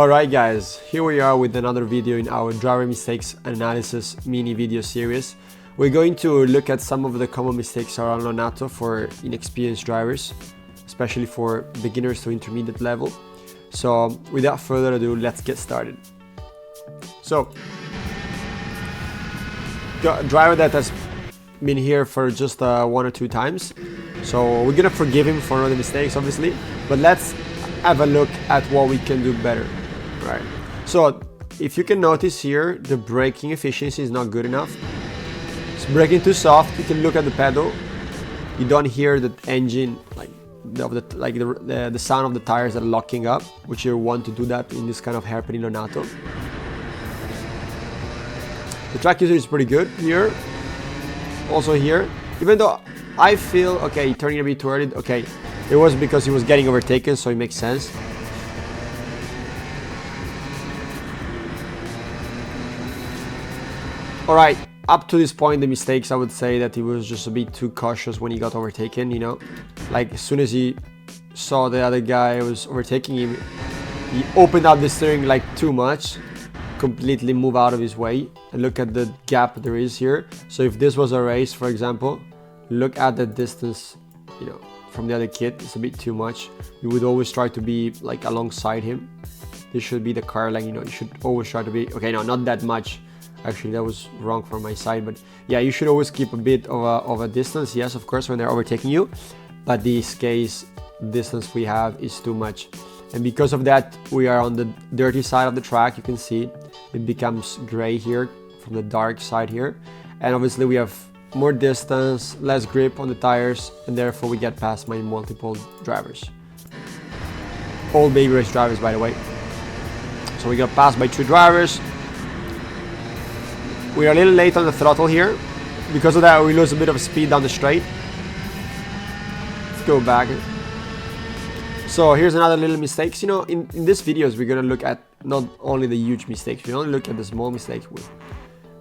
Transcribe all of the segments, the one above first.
Alright guys, here we are with another video in our driver mistakes analysis mini video series. We're going to look at some of the common mistakes around Lonato for inexperienced drivers, especially for beginners to intermediate level. So without further ado, let's get started. So, got a driver that has been here for just 1 or 2 times. So we're gonna forgive him for all the mistakes, obviously, but let's have a look at what we can do better. Right. So if you can notice here, the braking efficiency is not good enough. It's braking too soft. You can look at the pedal. You don't hear the engine, the sound of the tires that are locking up, which you want to do that in this kind of hairpin in Lonato. The track user is pretty good here. Also here, even though I feel okay, turning a bit too early. Okay, it was because he was getting overtaken, so it makes sense. Alright, up to this point, the mistakes, I would say that he was just a bit too cautious when he got overtaken, you know. Like, as soon as he saw the other guy was overtaking him, he opened up the steering like too much, completely move out of his way. And look at the gap there is here. So if this was a race, for example, look at the distance, you know, from the other kid. It's a bit too much. You would always try to be like alongside him. This should be the car line, you know, you should always try to be, okay, no, not that much. Actually, that was wrong from my side, but yeah, you should always keep a bit of a distance, yes, of course, when they're overtaking you, but this case, distance we have is too much. And because of that, we are on the dirty side of the track. You can see it becomes gray here from the dark side here, and obviously we have more distance, less grip on the tires, and therefore we get past my multiple drivers. All BabyRace drivers, by the way. So we got passed by 2 drivers. We are a little late on the throttle here. Because of that, we lose a bit of speed down the straight. Let's go back. So here's another little mistakes. You know, in these videos, we're gonna look at not only the huge mistakes, we only look at the small mistakes.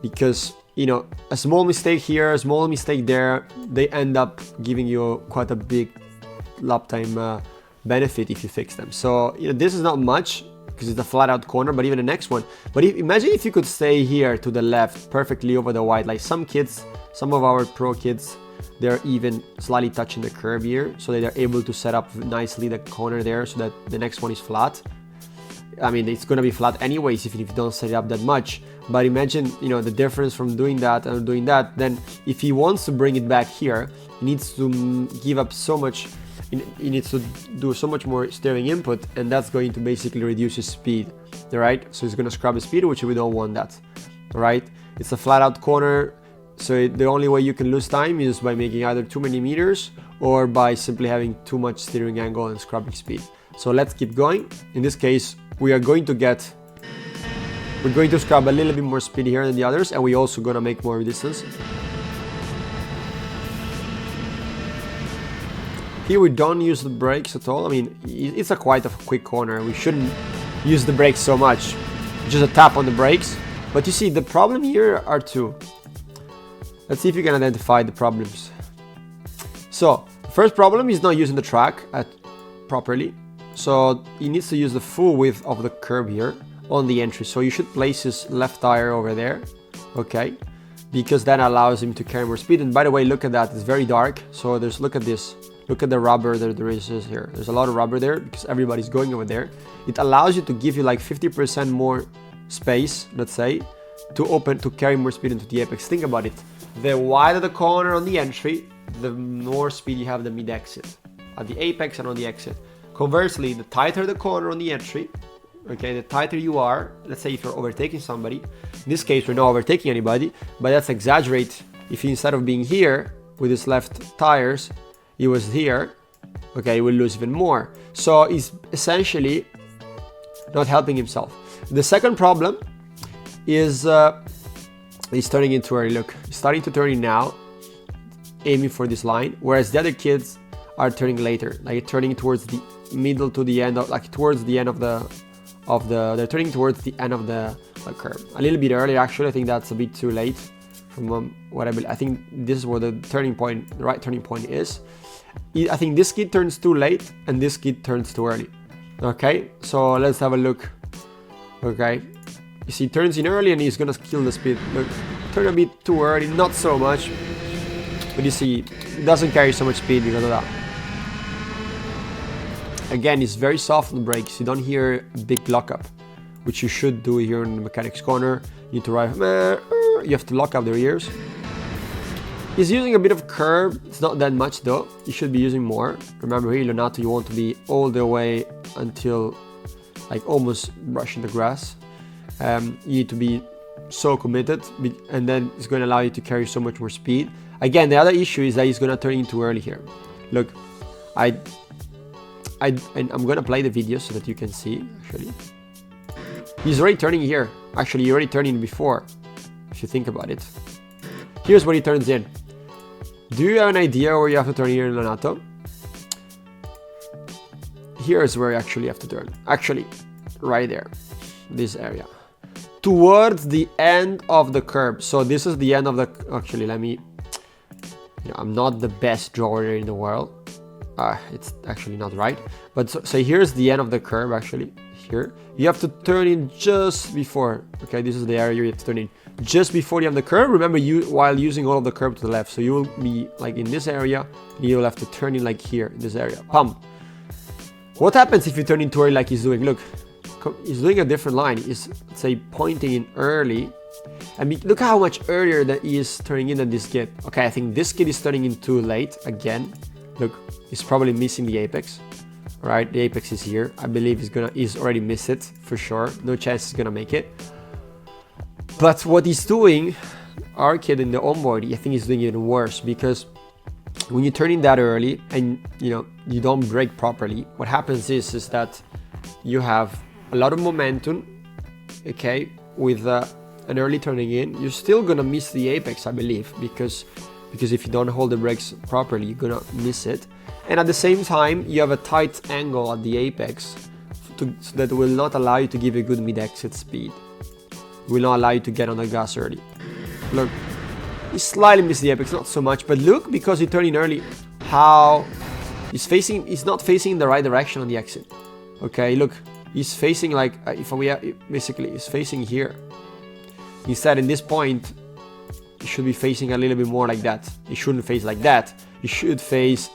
Because, you know, a small mistake here, a small mistake there, they end up giving you quite a big lap time benefit if you fix them. So, you know, this is not much, because it's a flat out corner, but even the next one. But imagine if you could stay here to the left perfectly over the white. Like some kids, some of our pro kids, they're even slightly touching the curb here, so that they're able to set up nicely the corner there so that the next one is flat. I mean, it's gonna be flat anyways even if you don't set it up that much. But imagine, you know, the difference from doing that and doing that. Then if he wants to bring it back here, he needs to give up so much. He needs to do so much more steering input, and that's going to basically reduce his speed. Alright, so he's gonna scrub his speed, which we don't want that. Alright, it's a flat out corner, so the only way you can lose time is by making either too many meters or by simply having too much steering angle and scrubbing speed. So let's keep going. In this case, we're going to scrub a little bit more speed here than the others, and we're also gonna make more distance. Here we don't use the brakes at all. I mean, it's quite a quick corner. We shouldn't use the brakes so much. Just a tap on the brakes. But you see, the problem here are 2. Let's see if you can identify the problems. So, the first problem is not using the track properly. So, he needs to use the full width of the curb here on the entry. So, you should place his left tire over there. Okay. Because that allows him to carry more speed. And by the way, look at that. It's very dark. So, look at this. Look at the rubber that there is here. There's a lot of rubber there because everybody's going over there. It allows you to give you like 50% more space, let's say, to carry more speed into the apex. Think about it. The wider the corner on the entry, the more speed you have the mid-exit, at the apex and on the exit. Conversely, the tighter the corner on the entry, okay, the tighter you are, let's say if you're overtaking somebody, in this case we're not overtaking anybody, but let's exaggerate. If instead of being here with his left tires, he was here, okay, he will lose even more. So he's essentially not helping himself. The second problem is he's turning in too early. Look, he's starting to turn in now, aiming for this line, whereas the other kids are turning later, like turning towards the middle to the end of, like towards the end of the they're turning towards the end of the curve. A little bit early, actually. I think that's a bit too late from what I think this is where the right turning point is. I think this kid turns too late and this kid turns too early. Okay, so let's have a look Okay, you see, turns in early and he's gonna kill the speed. Look, turn a bit too early, not so much, but you see, it doesn't carry so much speed because of that. Again, it's very soft on the brakes. You don't hear big lockup, which you should do here in the mechanics corner. You need to arrive. You have to lock up the rears. He's using a bit of curb. It's not that much though. You should be using more. Remember here, Lonato, you want to be all the way until like almost brushing the grass. You need to be so committed, and then it's going to allow you to carry so much more speed. Again, the other issue is that he's going to turn in too early here. Look, I'm going to play the video so that you can see, actually. He's already turning here. Actually, he already turned in before, if you think about it. Here's where he turns in. Do you have an idea where you have to turn here in Lonato? Here's where you actually have to turn. Actually, right there. This area. Towards the end of the curb. So this is the end of the... Actually, let me... I'm not the best drawer in the world. It's actually not right. But so here's the end of the curve, actually. Here. You have to turn in just before. Okay, this is the area you have to turn in. Just before you have the curve. Remember, while using all of the curve to the left. So you will be like in this area. And you'll have to turn in like here, in this area. Pump. What happens if you turn in too early like he's doing? Look, he's doing a different line. He's, let's say, pointing in early. And look how much earlier that he is turning in than this kid. Okay, I think this kid is turning in too late again. Look, he's probably missing the apex. All right, the apex is here. I believe he's already missed it for sure. No chance he's gonna make it. But what he's doing, our kid in the onboard, I think he's doing it even worse, because when you turn in that early and you don't brake properly, what happens is that you have a lot of momentum. Okay, with an early turning in, you're still gonna miss the apex, I believe, because if you don't hold the brakes properly, you're gonna miss it. And at the same time, you have a tight angle at the apex so that will not allow you to give a good mid-exit speed. It will not allow you to get on the gas early. Look, he slightly missed the apex, not so much, but look, because he turned in early, how he's not facing in the right direction on the exit. Okay, look, he's facing like, basically he's facing here. Instead, in this point, he should be facing a little bit more like that. He shouldn't face like that. He should face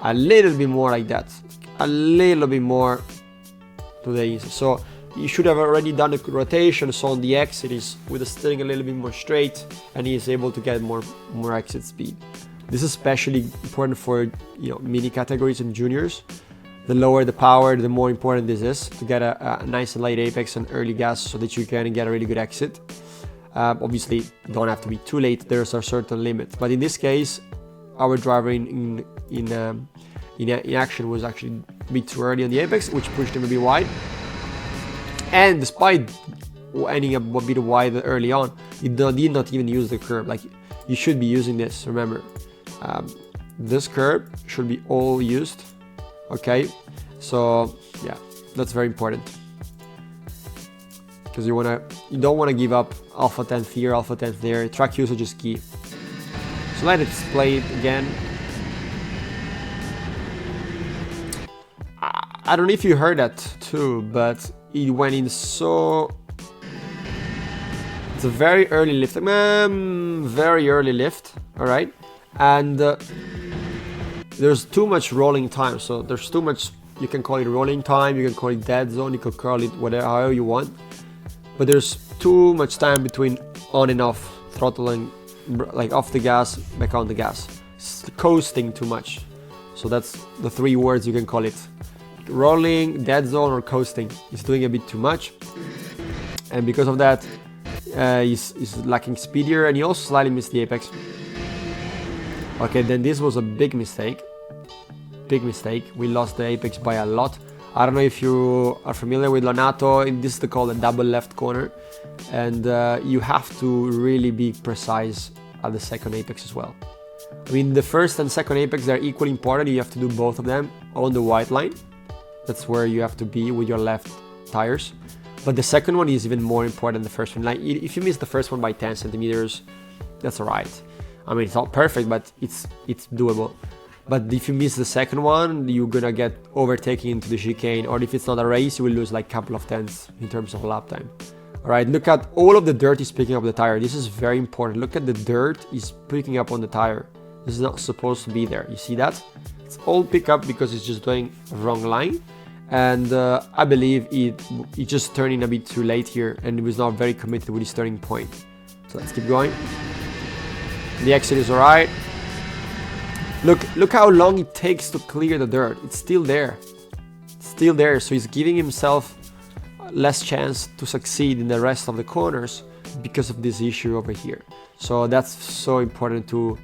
a little bit more like that. A little bit more to the inside. So you should have already done a rotation. So on the exit, is with the steering a little bit more straight, and he is able to get more exit speed. This is especially important for mini categories and juniors. The lower the power, the more important this is to get a nice and light apex and early gas so that you can get a really good exit. Obviously, you don't have to be too late. There's a certain limit, but in this case, our driver in action was actually a bit too early on the apex, which pushed him a bit wide. And despite ending up a bit wide early on, he did not even use the curb. Like, you should be using this. Remember, this curb should be all used. Okay, so yeah, that's very important, because you don't want to give up alpha 10th here, alpha 10th there. Track usage is key. So let's play it again. I don't know if you heard that too, but it went in so... It's a very early lift, very early lift, all right? And there's too much rolling time, so there's too much, you can call it rolling time, you can call it dead zone, you can call it whatever, however you want. But there's too much time between on and off, throttling, like off the gas, back on the gas. It's coasting too much. So that's the three words you can call it. Rolling, dead zone, or coasting. He's doing a bit too much. And because of that, he's lacking speed here, and he also slightly missed the apex. Okay, then this was a big mistake. Big mistake. We lost the apex by a lot. I don't know if you are familiar with Lonato. This is called a double left corner. And you have to really be precise at the second apex as well. I mean, the first and second apex, they're equally important. You have to do both of them on the white line. That's where you have to be with your left tires. But the second one is even more important than the first one. Like, if you miss the first one by 10 centimeters, that's alright. I mean, it's not perfect, but it's doable. But if you miss the second one, you're gonna get overtaking into the chicane, or if it's not a race, you will lose like a couple of tenths in terms of lap time. All right, look at all of the dirt is picking up the tire. This is very important. Look at the dirt is picking up on the tire. This is not supposed to be there. You see that? It's all pick up because it's just doing a wrong line. And I believe it just turning a bit too late here, and it was not very committed with his turning point. So let's keep going. The exit is all right. Look how long it takes to clear the dirt. It's still there. It's still there. So he's giving himself less chance to succeed in the rest of the corners because of this issue over here. So that's so important to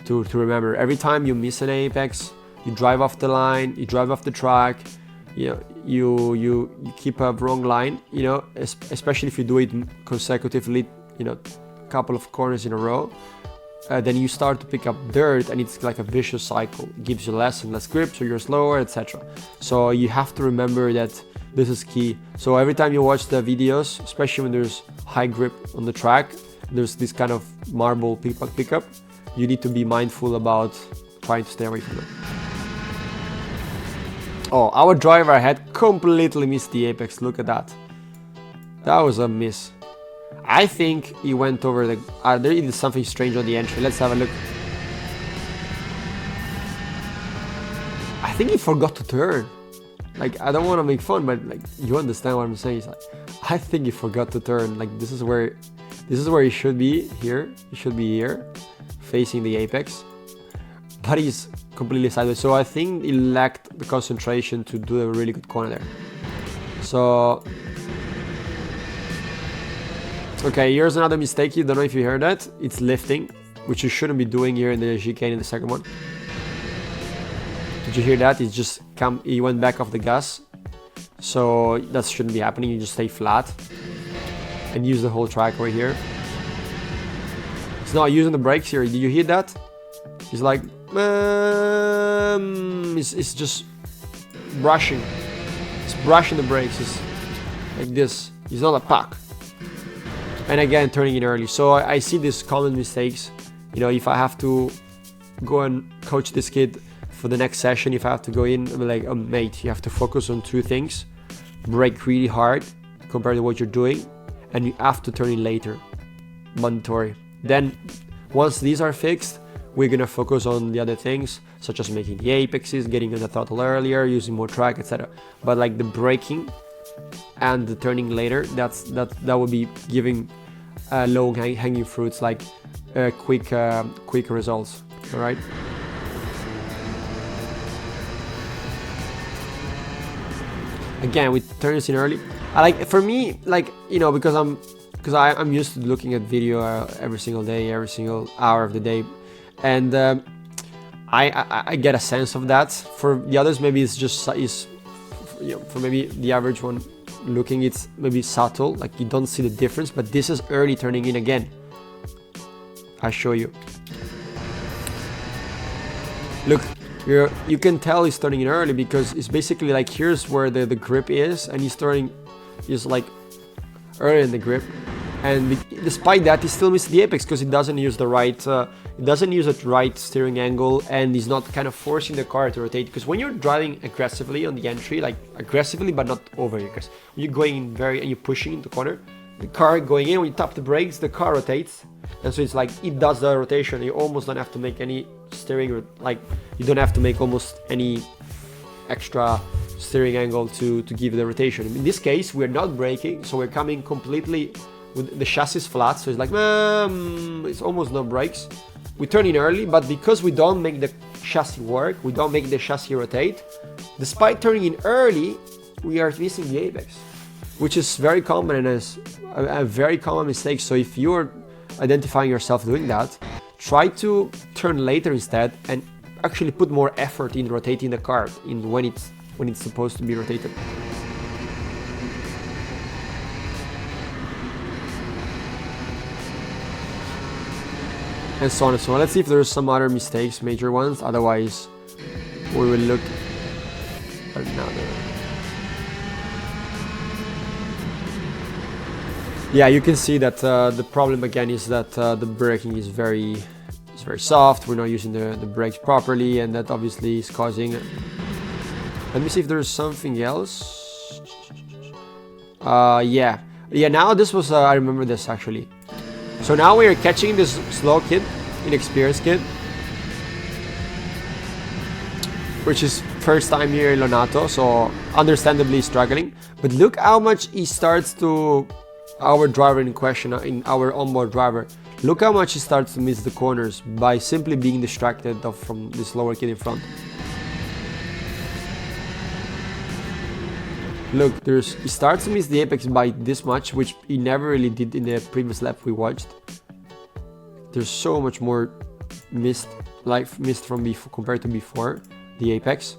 remember. Every time you miss an apex, you drive off the line, you drive off the track, you keep a wrong line, you know, especially if you do it consecutively, you know, a couple of corners in a row. Then you start to pick up dirt, and it's like a vicious cycle. It gives you less and less grip, so you're slower, etc. So you have to remember that this is key. So every time you watch the videos, especially when there's high grip on the track, there's this kind of marble pickup, you need to be mindful about trying to stay away from it. Oh, our driver had completely missed the apex. Look at that. That was a miss. I think he went over the... there is something strange on the entry. Let's have a look. I think he forgot to turn. Like, I don't want to make fun, but like, you understand what I'm saying. It's like, I think he forgot to turn. Like, this is where he should be. Here, he should be here, facing the apex. But he's completely sideways. So I think he lacked the concentration to do a really good corner there. So... okay, here's another mistake. You don't know if you heard that. It's lifting, which you shouldn't be doing here in the chicane in the second one. Did you hear that? He went back off the gas. So that shouldn't be happening. You just stay flat and use the whole track right here. He's not using the brakes here. Did you hear that? He's like, it's just brushing. It's brushing the brakes. It's like this. He's not a puck. And again, turning in early. So I see these common mistakes. You know, if I have to go and coach this kid for the next session, if I have to go in, I'm like, oh, mate, you have to focus on two things. Brake really hard compared to what you're doing. And you have to turn in later. Mandatory. Then, once these are fixed, we're going to focus on the other things, such as making the apexes, getting on the throttle earlier, using more track, etc. But like the braking and the turning later, that would be giving low hanging fruits, like quick results. All right. Again, with turns in early, for me, like, you know, because I'm used to looking at video every single day, every single hour of the day, and I get a sense of that. For the others, maybe it's just you know, for maybe the average one looking, it's maybe subtle, like you don't see the difference. But this is early turning in again. I'll show you. Look, you can tell he's turning in early because it's basically like, here's where the grip is, and he's like early in the grip. And despite that, he still missed the apex because he doesn't use the right steering angle, and he's not kind of forcing the car to rotate. Because when you're driving aggressively on the entry, like aggressively but not over aggressive, when you're going in and you're pushing the corner, the car going in, when you tap the brakes, the car rotates, and so it's like it does the rotation. You almost don't have to make any steering, like you don't have to make almost any extra steering angle to give the rotation. In this case, we're not braking, so we're coming completely with the chassis flat, so it's like it's almost no brakes. We turn in early, but because we don't make the chassis work, we don't make the chassis rotate, despite turning in early, we are missing the apex, which is very common and is a very common mistake. So if you're identifying yourself doing that, try to turn later instead and actually put more effort in rotating the car when it's supposed to be rotated. And so on and so on. Let's see if there's some other mistakes, major ones. Otherwise, we will look at another. Yeah, you can see that the problem again is that the braking is very very soft, we're not using the brakes properly, and that obviously is causing... Let me see if there's something else. Yeah, now this was, I remember this actually. So now we are catching this slow kid, inexperienced kid, which is first time here in Lonato, so understandably struggling. But look how much he starts to, our driver in question, in our onboard driver, look how much he starts to miss the corners by simply being distracted from this lower kid in front. Look, he starts to miss the apex by this much, which he never really did in the previous lap we watched. There's so much more missed from before compared to before the apex.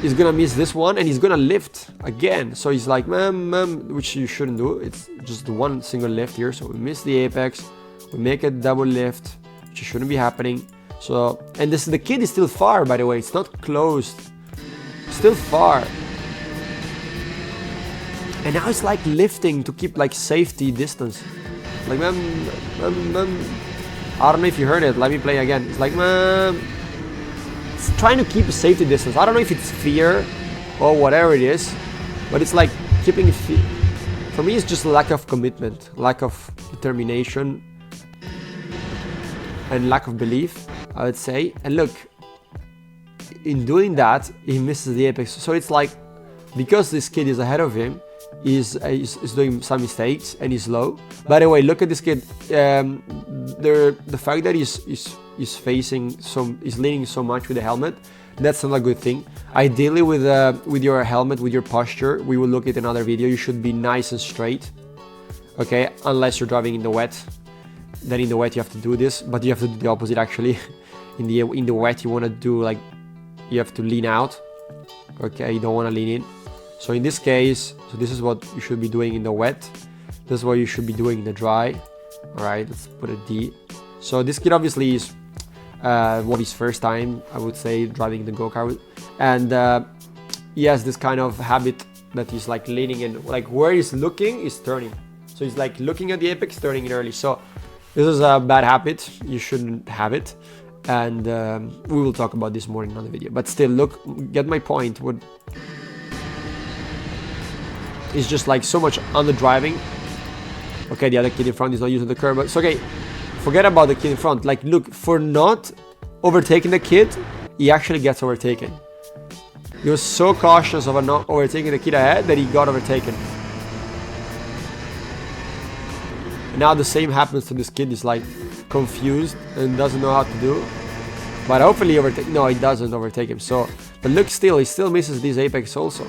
He's gonna miss this one and he's gonna lift again. So he's like, which you shouldn't do. It's just one single lift here. So we miss the apex, we make a double lift, which shouldn't be happening. So, and the kid is still far, by the way. It's not closed, still far. And now it's like lifting to keep like safety distance. Like, I don't know if you heard it. Let me play again. It's like, it's trying to keep a safety distance. I don't know if it's fear or whatever it is, but it's like keeping fear. For me, it's just lack of commitment, lack of determination, and lack of belief, I would say. And look, in doing that, he misses the apex. So it's like, because this kid is ahead of him, is doing some mistakes and he's low. By the way, look at this kid. The fact that he's facing is leaning so much with the helmet, that's not a good thing. Ideally, with your helmet, with your posture, we will look at another video. You should be nice and straight, okay? Unless you're driving in the wet. Then in the wet you have to do this, but you have to do the opposite actually. In the wet you want to do like, you have to lean out, okay? You don't want to lean in. So in this case, so this is what you should be doing in the wet. This is what you should be doing in the dry. All right, let's put a D. So this kid obviously is his first time, I would say, driving the go-kart. And he has this kind of habit that he's like leaning in, like where he's looking is turning. So he's like looking at the apex, turning in early. So this is a bad habit. You shouldn't have it. And we will talk about this more in another video. But still, look, get my point. It's just like so much under driving. Okay, the other kid in front is not using the curb, but it's okay. Forget about the kid in front. Like, look, for not overtaking the kid, he actually gets overtaken. He was so cautious of not overtaking the kid ahead that he got overtaken. And now the same happens to this kid. He's like confused and doesn't know how to do. But hopefully overtake. No, he doesn't overtake him. So, but look, still, he still misses this apex also.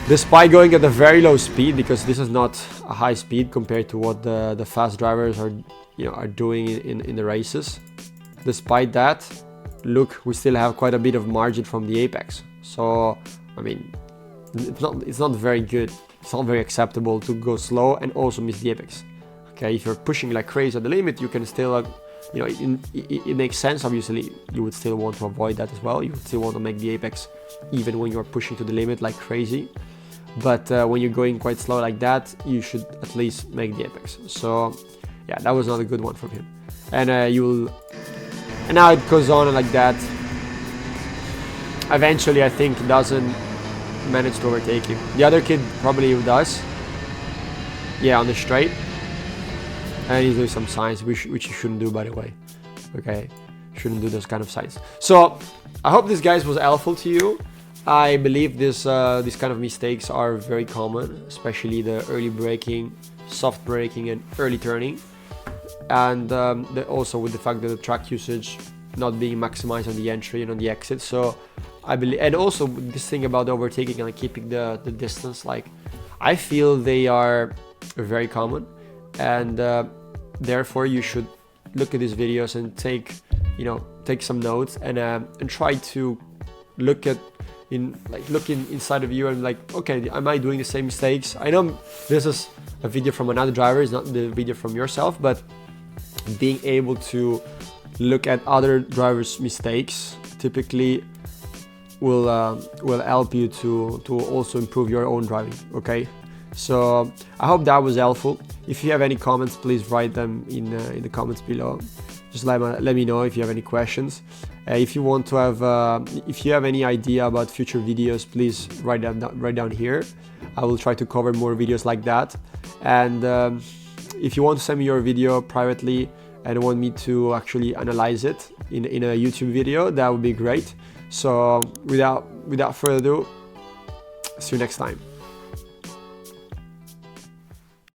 Despite going at a very low speed, because this is not a high speed compared to what the fast drivers are doing in the races. Despite that, look, we still have quite a bit of margin from the apex. So, I mean, it's not very good. It's not very acceptable to go slow and also miss the apex. Okay, if you're pushing like crazy at the limit, you can still, it makes sense. Obviously, you would still want to avoid that as well. You would still want to make the apex even when you're pushing to the limit like crazy. But when you're going quite slow like that, you should at least make the apex. So yeah, that was not a good one from him. And and now it goes on like that. Eventually, I think doesn't manage to overtake him. The other kid probably does. Yeah, on the straight. And he's doing some signs, which you shouldn't do, by the way. Okay, shouldn't do those kind of signs. So I hope this guys was helpful to you. I believe these kind of mistakes are very common, especially the early braking, soft braking, and early turning, and also with the fact that the track usage not being maximized on the entry and on the exit. So I believe, and also this thing about the overtaking and keeping the distance, like I feel they are very common, and therefore you should look at these videos and take some notes and try to look inside of you and like, okay, am I doing the same mistakes? I know this is a video from another driver, it's not the video from yourself, but being able to look at other drivers' mistakes typically will help you to also improve your own driving. Okay, So I hope that was helpful. If you have any comments, please write them in the comments below. Just let me know if you have any questions. If you want to have, if you have any idea about future videos, please write down here. I will try to cover more videos like that. And if you want to send me your video privately and want me to actually analyze it in a YouTube video, that would be great. So without further ado, see you next time.